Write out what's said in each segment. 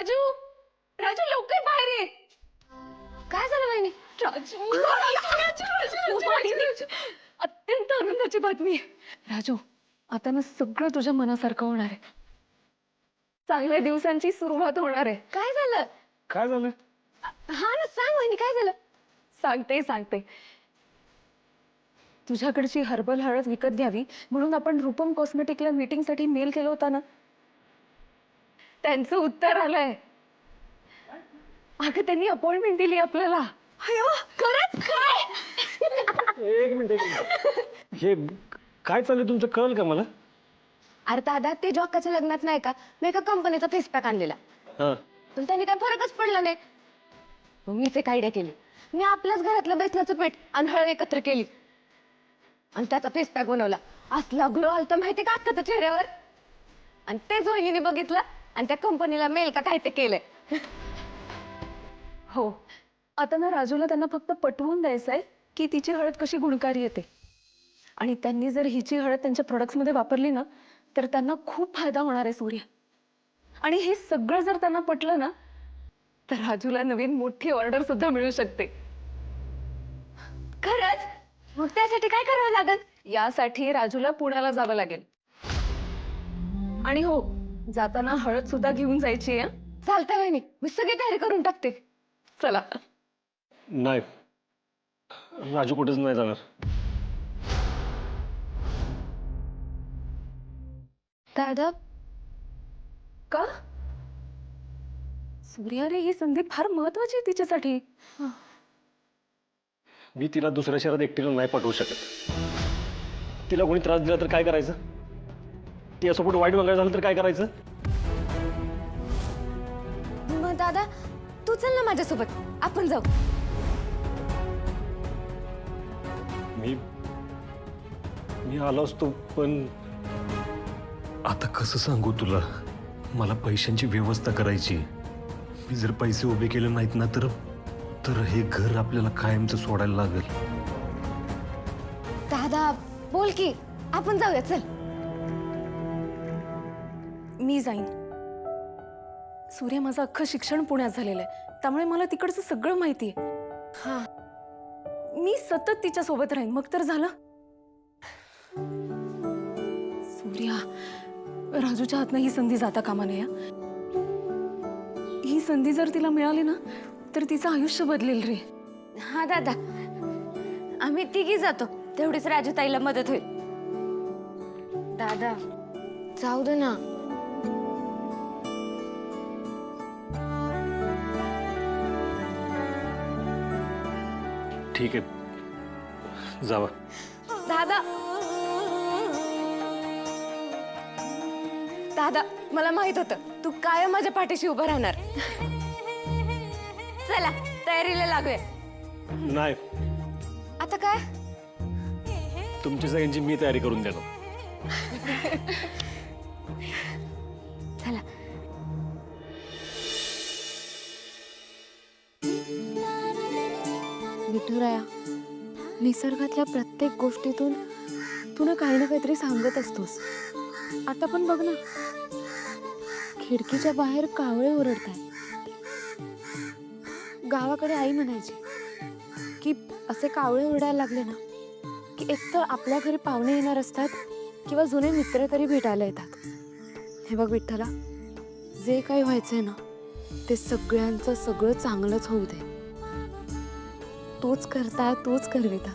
राजू, राजू लवकर बाहेर ये. काय झालं वहिनी? राजू, राजू, अत्यंत आनंदाची बातमी आहे. राजू, आता ना सगळं तुझ्या मनासारखं होणार आहे. चांगल्या दिवसांची सुरुवात होणार आहे. काय झालं? काय झालं? हा ना, सांग वहिनी, काय झालं? सांगते. तुझ्याकडची हर्बल हळद विकत घ्यावी म्हणून आपण रूपम कॉस्मेटिकला मीटिंग साठी मेल केला होता ना, त्यांचं उत्तर आलंय. अगं त्यांनी अपॉइंटमेंट दिली आपल्याला. खरंच? काय? एक मिनिट. हे काय चाललंय तुमचं, कळलं का मला? अरे दादा, ते जॉकाच्या लग्नात नाही का मी एका कंपनीचा फेस पॅक आणलेला, हा. पण त्यांनी काय फरकच पडला नाही. मग मीच एक आयडिया केली. मी आपल्याच घरातलं बेसनाचं पीठ आणि हळद एकत्र केली आणि त्याचा फेस पॅक बनवला. असला ग्लो आलता माहिती का आता चेहऱ्यावर. आणि तेच वहिनीने बघितलं आणि त्या कंपनीला मेल का काय ते केलंय. हो, आता ना राजूला त्यांना फक्त पटवून द्यायचंय की तिची हळद कशी गुणकारी येते. आणि त्यांनी जर हिची हळद त्यांच्या प्रोडक्ट्स मध्ये वापरली ना तर त्यांना खूप फायदा होणार आहे सूर्य. आणि हे सगळं जर त्यांना पटलं ना तर राजूला नवीन मोठी ऑर्डर सुद्धा मिळू शकते. खरंच? मग त्यासाठी काय करावं लागेल? यासाठी राजूला पुण्याला जावं लागेल. आणि हो, जाताना हळद सुद्धा घेऊन जायची आहे. चालतंय वहिनी, मी सगळी तयारी करून टाकते. चला. नाही, राजू कुठेच नाही जाणार. दादा, का? सूर्या रे, ही संधी फार महत्वाची आहे तिच्यासाठी. मी तिला दुसऱ्या शहरात एकटीला नाही पाठवू शकत. तिला कोणी त्रास दिला तर काय करायचं? तिच्यासोबत वाईट वगैरे झालं तर काय करायचं? मग दादा, तू चल ना माझ्यासोबत, आपण जाऊ. मी आलो असतो, पण आता कसं सांगू तुला? मला पैशांची व्यवस्था करायची. मी जर पैसे उभे केले नाहीत ना तर हे घर आपल्याला कायमचं सोडायला लागेल. दादा बोल की, आपण जाऊया, चल. मी जाईन. सूर्य, माझं अख्खं शिक्षण पुण्यात झालेलं आहे, त्यामुळे मला तिकडचं सगळं माहिती आहे. हा, मी सतत तिच्या सोबत राहीन, मग तर झालं. सूर्या, राजूच्या हातनं ही संधी जाता कामा नये. ही संधी जर तिला मिळाली ना तर तिचं आयुष्य बदलेल रे. हा दादा, आम्ही तिघी जातो, तेवढीच राजू ताईला मदत होईल. दादा जाऊ दे ना. ठीक आहे, जावा. दादा, दादा, मला माहित होतं तू कायम माझ्या पाठीशी उभं राहणार. चला, तयारीला लागूया. नाही, आता काय? तुमच्या सगळ्यांची मी तयारी करून देतो. चला. विठुराया, निसर्गातल्या प्रत्येक गोष्टीतून तू ना काही ना काहीतरी सांगत असतोस. आता पण बघ ना, खिडकीच्या बाहेर कावळे ओरडतात. गावाकडे आई म्हणायची की असे कावळे ओरडायला लागले ना की एकतर आपल्या घरी पाहुणे येणार असतात किंवा जुने मित्र तरी भेटायला येतात. हे बघ विठ्ठला, जे काही व्हायचंय ना ते सगळ्यांचं सगळं चांगलंच होऊ दे. तूच करता, तूच करविता.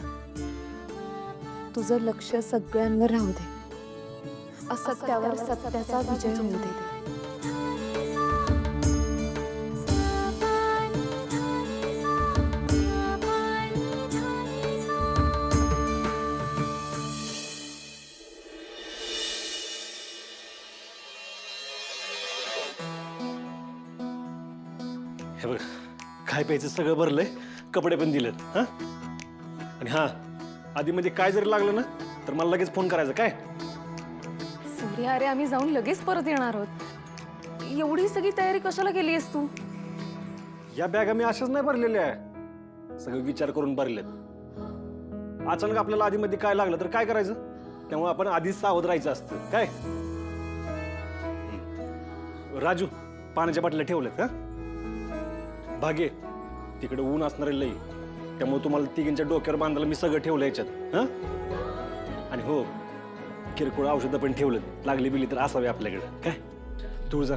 तुझं लक्ष सगळ्यांवर राहू दे. असत्यावर सत्याचा विजय होऊ दे. हे बघ, काय प्यायचं सगळं भरलंय, कपडे पण दिलेत. हा, आणि हा, आधी मध्ये काय जरी लागलं ना तर मला लगेच फोन करायचा. काय? सूर्या, अरे आम्ही जाऊन लगेच परत येणार आहोत. एवढी सगळी तयारी कशाला केली आहेस तू? या बॅगा मी अशाच नाही भरलेल्या आहे, सगळं विचार करून भरलेत. अचानक आपल्याला आधी मध्ये काय लागलं तर काय करायचं? त्यामुळे आपण आधीच सावध राहायचं असतं. काय राजू, पाण्याच्या बाटल्या ठेवल्यात का? भागे तिकडे ऊन असणार लई, त्यामुळे तुम्हाला तिघींच्या डोक्यावर बांधायला मी सगळं ठेवलं याच्यात. हा आणि हो, किरकोळ औषधं पण ठेवलं, लागली बिली तर असावे आपल्याकडे. काय तू जा,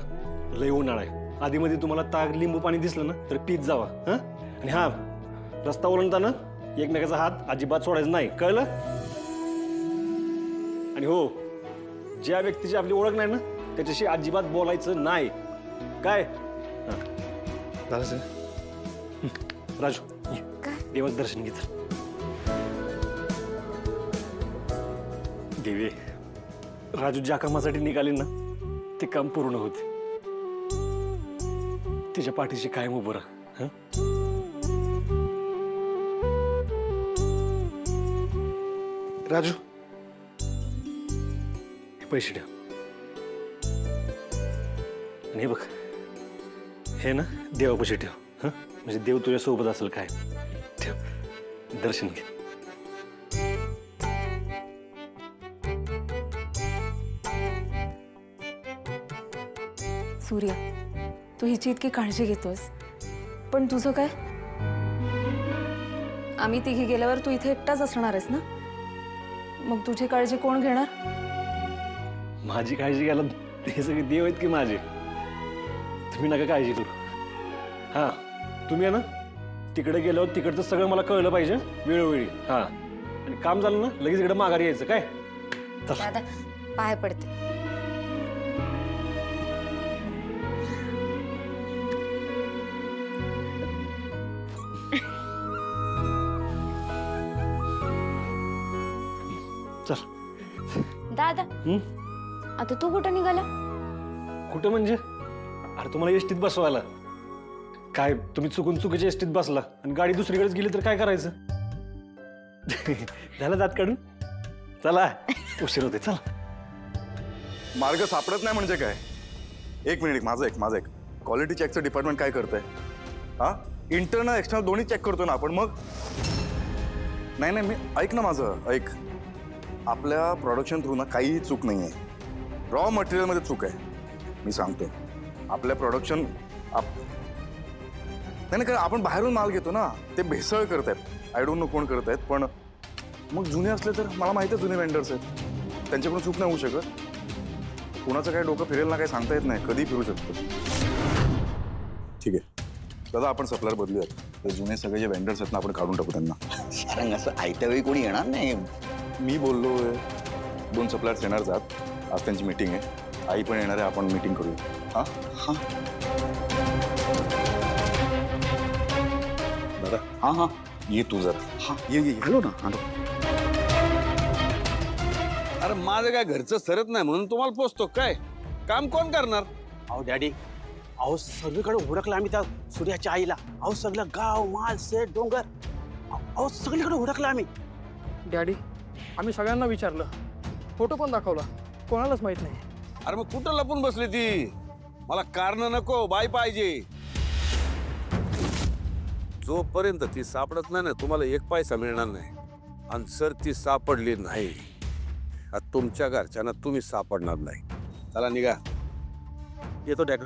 लई उन्हाळा आहे. आधी मध्ये तुम्हाला ताक लिंबू पाणी दिसलं ना तर पीत जावा. हा आणि हा, रस्ता ओलांडताना एकमेकाचा हात अजिबात सोडायचा नाही, कळलं? आणि हो, ज्या व्यक्तीची आपली ओळख नाही ना त्याच्याशी अजिबात बोलायचं नाही. काय झालं सर? राजू ये, देवाचं दर्शन घे तर. देवे, राजू ज्या कामासाठी निघाले ना ते काम पूर्ण होते. तिच्या पाठीशी कायम उभं राहा. हं? राजू, हे पैसे ठेव. आणि हे बघ, हे ना देवापाशी ठेव. हं? म्हणजे देव तुझ्या सोबत असेल. काय ठेव, दर्शन घे. सूर्या, तू हिची इतकी काळजी घेतोस, पण तुझं काय? आम्ही तिघी गेल्यावर तू इथे एकटाच असणार आहेस ना? मग तुझी काळजी कोण घेणार? माझी काळजी घ्यायला हे सगळे देव आहेत की माझे. तुम्ही नका काळजी करू. हा, तुम्ही आहे ना तिकडे गेल्यावर तिकडचं सगळं मला कळलं पाहिजे वेळोवेळी. हा, आणि काम झालं ना लगेच इकडे माघारी यायचं. काय चल. दादा पाय पडते. चल. दादा आता तू कुठं निघाला? कुठं म्हणजे? अरे तुम्हाला एसटीत बसवायला. काय तुम्ही चुकून चुकीच्या एसटीत बसला आणि गाडी दुसरीकडेच गेली तर काय करायचं? झालं दात काढून. चला, उशीर होते. चला. मार्ग सापडत नाही म्हणजे काय? एक मिनिट, माझं एक क्वालिटी चेकचं डिपार्टमेंट काय करतंय? हा, इंटरनल एक्सटर्नल दोन्ही चेक करतो ना आपण. मग नाही मी ऐक ना, माझं ऐक. आपल्या प्रोडक्शन थ्रू ना काहीही चूक नाही आहे. रॉ मटेरियलमध्ये चूक आहे. मी सांगतो, आपल्या प्रोडक्शन नाही कारण आपण बाहेरून माल घेतो ना, ते भेसळ करतायत. आय डोंट नो कोण करतायत, पण मग जुने असले तर मला माहिती आहे जुने वेंडर्स आहेत, त्यांच्याकडून चूक नाही होऊ शकत. कुणाचं काय डोकं फिरेल ना, काही सांगता येत नाही, कधी फिरू शकतो. ठीक आहे दादा, आपण सप्लायर बदलूयात. ते जुने सगळे जे वेंडर्स आहेत ना, आपण काढून टाकू त्यांना. शारंग, असं आयत्या वेळी कोणी येणार नाही. मी बोललोय, 2 सप्लायर्स येणार जात. आज त्यांची मीटिंग आहे, आई पण येणार आहे, आपण मीटिंग करूया. हा हा दादा, हा हा ये तू जरा. हा ये आलो ना, आलो. अरे माझं काय घरचं सरत नाही म्हणून तुम्हाला पोचतो काय? काम कोण करणार? अहो डॅडी, अहो सगळीकडे हुडकलं आम्ही त्या सूर्याच्या आईला. अहो सगळं गाव, माल, शेत, डोंगर, अहो सगळीकडे हुडकलं आम्ही. डॅडी, आम्ही सगळ्यांना विचारलं, फोटो पण दाखवला, कोणालाच माहित नाही. अरे मग कुठं लपून बसली ती? मला कारण नको, बाई पाहिजे. जोपर्यंत ती सापडत नाही ना, तुम्हाला एक पैसा मिळणार नाही. आणि जर ती सापडली नाही, तुमच्या घरच्यांना तुम्ही सापडणार नाही. चला निघा. येतो डॅड.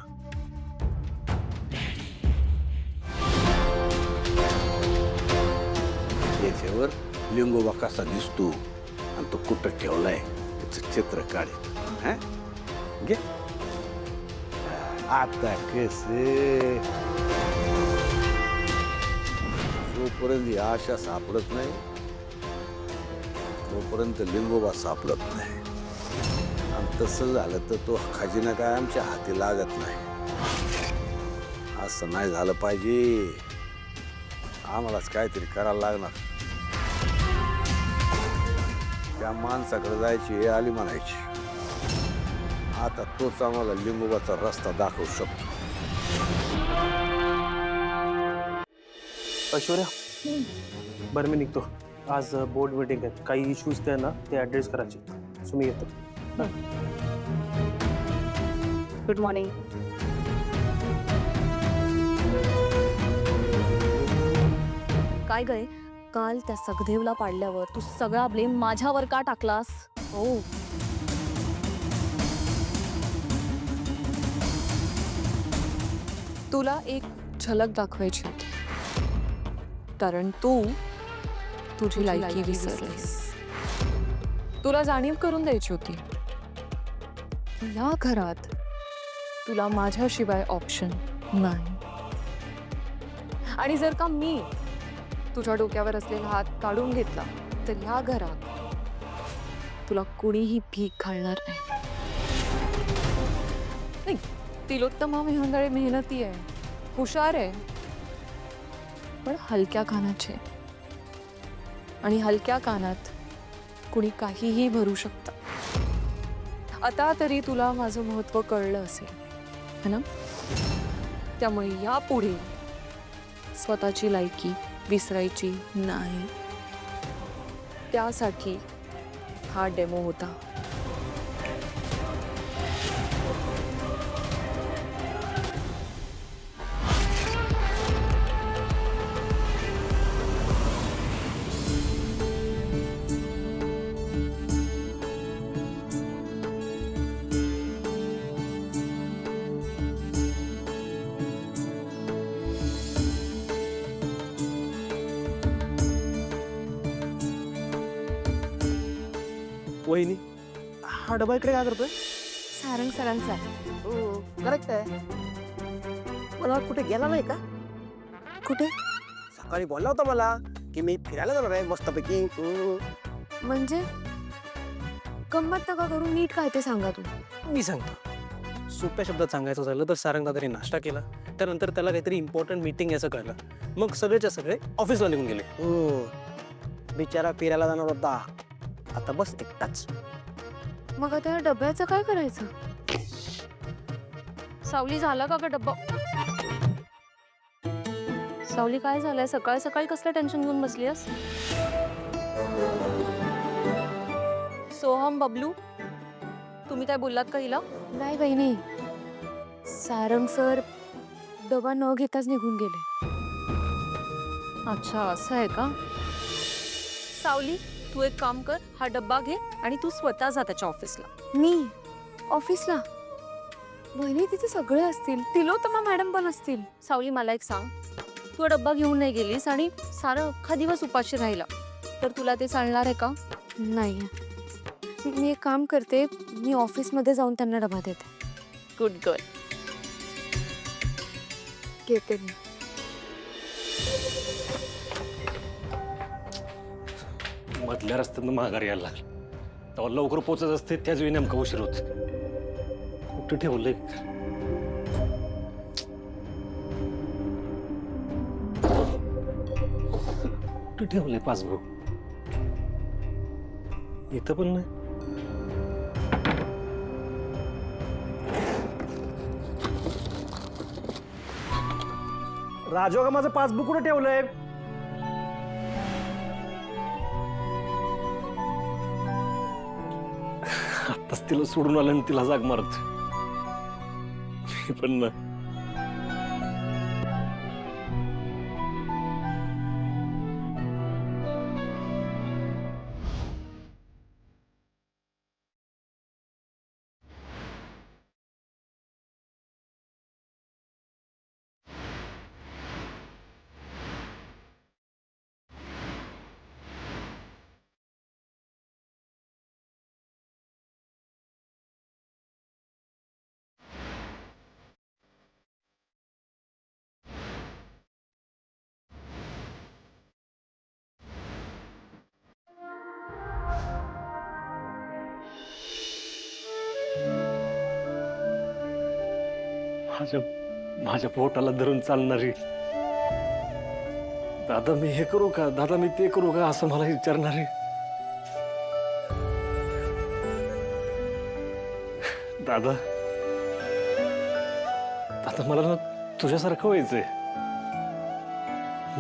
याच्यावर लिंगोबा कसा दिसतो आणि तो कुठं ठेवलाय त्याचं चित्र काढ. घे आता कसे. जोपर्यंत ही आशा सापडत नाही तोपर्यंत लिंगोबा सापडत नाही. आणि तसं झालं तर तो खजिना काय आमच्या हाती लागत नाही. असं नाही झालं पाहिजे. आम्हालाच काहीतरी करायला लागणार. त्या माणसाकडे जायची हे आली म्हणायची. आता तोच आम्हाला लिंगोबाचा रस्ता दाखवू शकतो. ऐश्वर्या, बरं मी निघतो. आज बोर्ड मीटिंग आहे, काही इश्यूज ते ना ते ॲड्रेस करायचे. सो मी येतो. Good morning. काय गय, काल त्या सखदेवला पाडल्यावर तू सगळा ब्लेम माझ्यावर का टाकलास? हो, तुला एक झलक दाखवायची होती, कारण तू तुझी लायकी विसरलीस. तुला जाणीव करून द्यायची होती की या घरात तुला माझ्याशिवाय ऑप्शन नाही. आणि जर का मी तुझ्या डोक्यावर असलेला हात काढून घेतला तर ह्या घरात तुला कुणीही भीक घालणार नाही. तिलोत्तमा मेहंदळे मेहनती आहे, हुशार आहे, पण हलक्या कानाचे. आणि हलक्या कानात कुणी काहीही भरू शकतं. आता तरी तुला माझं महत्त्व कळलं असेल, है ना? त्यामुळे यापुढे स्वतःची लायकी विसरायची नाही. त्यासाठी हा डेमो होता. वहिनी, हा डबा इकडे काय करतोय? सारंग सरांचा हो करेक्ट आहे. मला कुठे गेला नाही का? कुठे? सकाळी बोलला होता मला की मी फिरायला जाणार आहे मस्तपैकी. म्हणजे गंमत नका करून, नीट काय ते सांगा तू. मी सांगतो. सोप्या शब्दात सांगायचं झालं तर सारंग दादाने नाश्ता केला, त्यानंतर त्याला काहीतरी इम्पॉर्टंट मीटिंग याचं कळलं, मग सगळेच्या सगळे ऑफिसला निघून गेले. बिचारा फिरायला जाणार होता, आता बस एकटाच. मग आता या डब्याचं काय करायचं? सावली, झाला का डब्बा? सावली, काय झालंय? सकाळ सकाळी कसलं टेन्शन घेऊन बसली आहेस? सोहम, बबलू, तुम्ही काय बोललात का हिला? नाही बहिणी, सारंग सर डबा न घेताच निघून गेले. अच्छा, असं आहे का? सावली, तू एक काम कर, हा डब्बा घे आणि तू स्वतः जा त्याच्या ऑफिसला. मी ऑफिसला? बहिणी, तिथे सगळे असतील, तिलोत्तमा मॅडम पण असतील. सावली, मला एक सांग, तू डब्बा घेऊन नाही गेलीस आणि सारा अख्खा दिवस उपाशी राहिला तर तुला ते चालणार आहे का? नाही. मी एक काम करते, मी ऑफिसमध्ये जाऊन त्यांना डबा देते. Good girl. घेते मी. मधल्या रस्त्यानं माघार यायला लागला तेव्हा लवकर पोचत असते, त्याच वेळी नेमका उशीर होत. कुठं ठेवलंय? कुठं ठेवलंय पासबुक? इथं पण नाही. राजू, का माझं पासबुक कुठे ठेवलंय? आत्ताच तिला सोडून आलं आणि तिला जाग मारत. पण ना, माझ्या पोटाला धरून चालणारी दादा मी हे करू का, दादा मी ते करू का, असं मला विचारणारे दादा. दादा, मला ना तुझ्यासारखं व्हायचंय,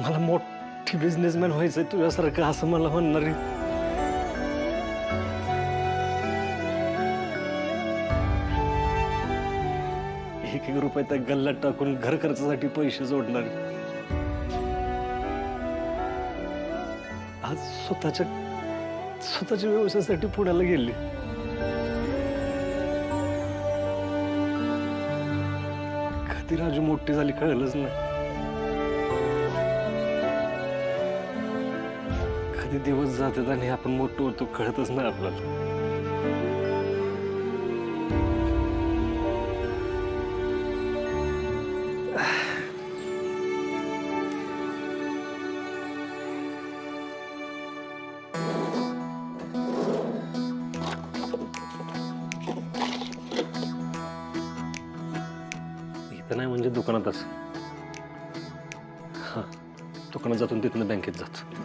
मला मोठी बिझनेसमॅन व्हायचंय तुझ्यासारखं, असं मला म्हणणारी. एक एक रुपये त्या गल्ल्यात टाकून घर खर्चासाठी पैसे जोडणारे आज स्वतःच्या व्यवसायासाठी पुण्याला गेली. कधी राजू मोठी झाली कळलंच नाही. कधी दिवस जातात आणि आपण मोठं होतो कळतच नाही आपल्याला. इथं नाही म्हणजे दुकानातच. हा, दुकानात जातून तिथनं बँकेत जातो.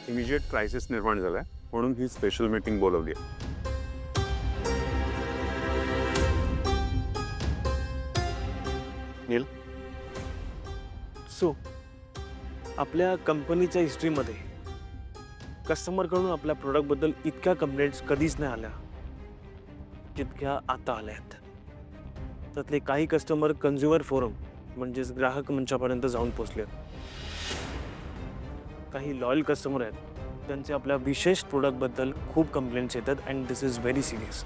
इमिजिएट क्रायसिस निर्माण झालाय म्हणून ही स्पेशल मीटिंग बोलवली आहे. नील, सो आपल्या कंपनीच्या हिस्ट्रीमध्ये कस्टमरकडून आपल्या प्रोडक्टबद्दल इतक्या कंप्लेंट्स कधीच नाही आल्या जितक्या आता आल्यात. त्यातले काही कस्टमर कन्झ्युमर फोरम म्हणजेच ग्राहक मंचापर्यंत जाऊन पोचलेत. काही लॉयल कस्टमर आहेत त्यांचे आपल्या विशेष प्रोडक्टबद्दल खूप कंप्लेंट्स येतात and this is very serious.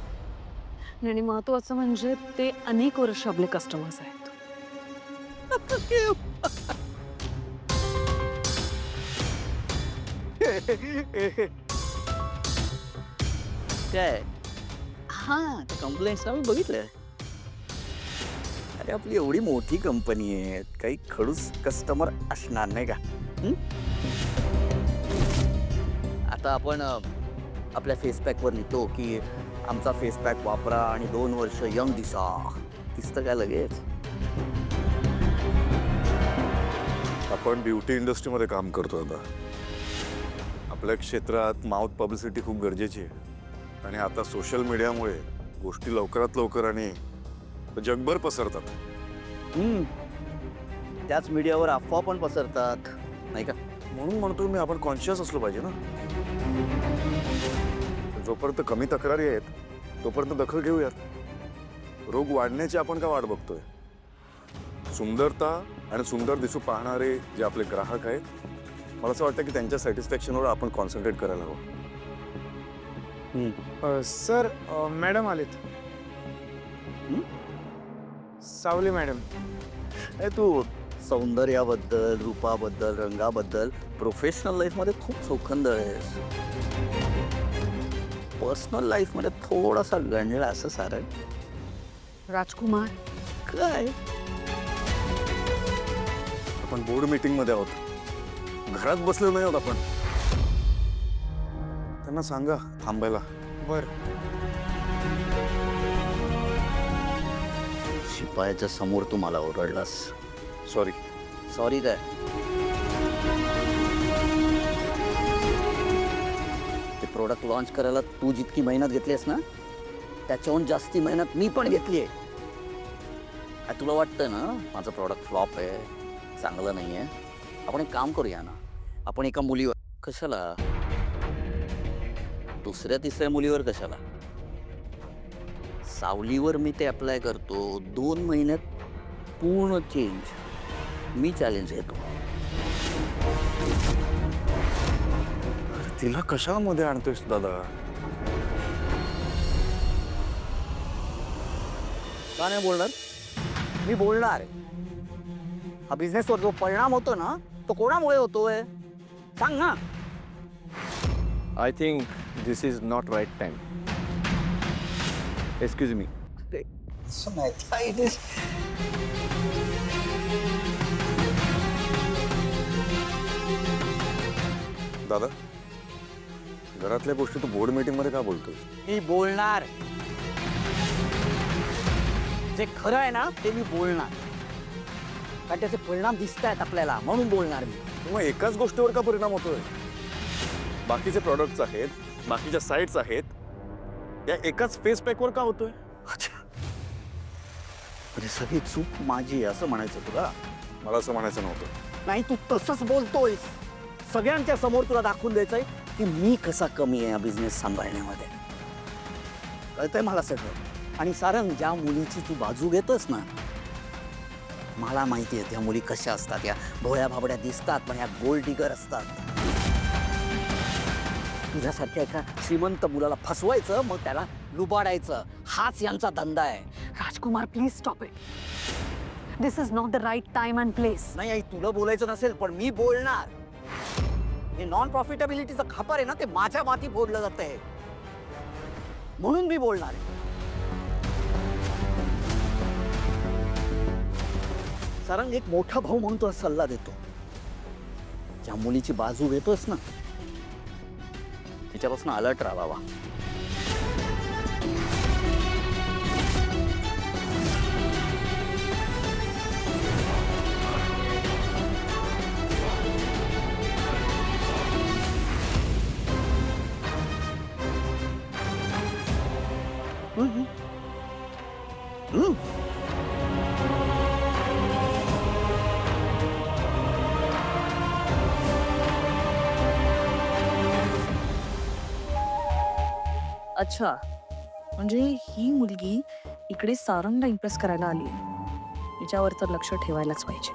आणि महत्वाचं म्हणजे ते अनेक वर्ष आपले कस्टमर्स आहेत. काय हा कंप्लेंट्स आम्ही बघितलंय. अरे आपली एवढी मोठी कंपनी आहे, काही खडूस कस्टमर असणार नाही का? आता आपण आपल्या फेस पॅकवर लिहितो की आमचा फेस पॅक वापरा आणि 2 वर्ष यंग दिसतं काय लगेच? आपण ब्युटी इंडस्ट्रीमध्ये काम करतो आता. आपल्या क्षेत्रात माउथ पब्लिसिटी खूप गरजेची आहे. आणि आता सोशल मीडियामुळे गोष्टी लवकरात लवकर आणि जगभर पसरतात. त्याच मीडियावर अफवा पण पसरतात नाही का? म्हणून म्हणतो मी आपण कॉन्शियस असलो पाहिजे ना. जोपर्यंत कमी तक्रारी आहेत तोपर्यंत दखल घेऊयात. रोग वाढण्याची आपण का वाट बघतोय? सुंदरता आणि सुंदर दिसू पाहणारे जे आपले ग्राहक आहेत, मला असं वाटतं की त्यांच्या सॅटिस्फॅक्शनवर आपण कॉन्सन्ट्रेट करायला हवं. सर मॅडम आलेत. सावले मॅडम. तू सौंदर्याबद्दल, रूपाबद्दल, रंगाबद्दल प्रोफेशनल लाईफमध्ये खूप चोखंद आहेस. पर्सनल लाईफमध्ये थोडासा गंजला असं सारं. राजकुमार, काय आपण बोर्ड मीटिंग मध्ये आहोत, घरात बसलो नाही आहोत आपण. त्यांना सांगा थांबायला. बर. शिपायाच्या समोर तू मला ओरडलास. सॉरी. सॉरी काय? ते प्रोडक्ट लॉन्च करायला तू जितकी मेहनत घेतलीस ना त्याच्याहून जास्ती मेहनत मी पण घेतली आहे. तुला वाटतं ना माझं प्रॉडक्ट फ्लॉप आहे, चांगलं नाही आहे? आपण एक काम करूया ना, आपण एका मुलीवर कशाला, दुसऱ्या तिसऱ्या मुलीवर कशाला, सावलीवर मी ते अप्लाय करतो. 2 महिन्यात पूर्ण चेंज. मी चॅलेंज घेतो. तिला कशामध्ये आणतोयस दादा? का नाही बोलणार? मी बोलणार. हा बिझनेसवर जो परिणाम होतो ना तो कोणामुळे होतोय सांग ना. I think this is not right time. Excuse me. दादा, घरातल्या गोष्टी तू बोर्ड मीटिंग मध्ये का बोलतोस? मी बोलणार. जे खरं आहे ना ते मी बोलणार, कारण त्याचे परिणाम दिसत आहेत आपल्याला म्हणून बोलणार मी. मग एकाच गोष्टीवर का परिणाम होतोय? बाकीचे प्रॉडक्ट्स आहेत, बाकीच्या साईट्स आहेत, या एकाच फेस पॅकवर का होतोय? अच्छा, म्हणजे सगळी चूक माझी असं म्हणायचं तुला? मला असं म्हणायचं नव्हतं. नाही, तू तसंच बोलतोयस. सगळ्यांच्या समोर तुला दाखवून द्यायचंय की मी कसा कमी आहे या बिझनेस सांभाळण्यामध्ये. कळतंय मला सगळं. आणि सारंग, ज्या मुलीची तू बाजू घेतोस ना मला माहिती आहे त्या मुली कशा असतात, या भोळ्या भाबड्या दिसतात पण या गोल्ड डिगर असतात. तुझ्यासारख्या एका श्रीमंत मुलाला फसवायचं, मग त्याला लुबाडायचं, हाच यांचा धंदा आहे. Rajkumar please stop it. This is not the right time and place. नाही आई, तुला बोलायचं नसेल पण मी बोलणार. हे नॉन प्रॉफिटेबिलिटीचं खापर आहे ना, ते माझ्या माती फोडलं जात आहे, म्हणून मी बोलणार आहे. सारंग, एक मोठा भाऊ म्हणून तुला सल्ला देतो, ज्या मुलीची बाजू घेतोस ना तिच्यापासून अलर्ट राहावा. अच्छा, म्हणजे ही मुलगी इकडे सारंगला इम्प्रेस करायला आली. तिच्यावर तर लक्ष ठेवायलाच पाहिजे.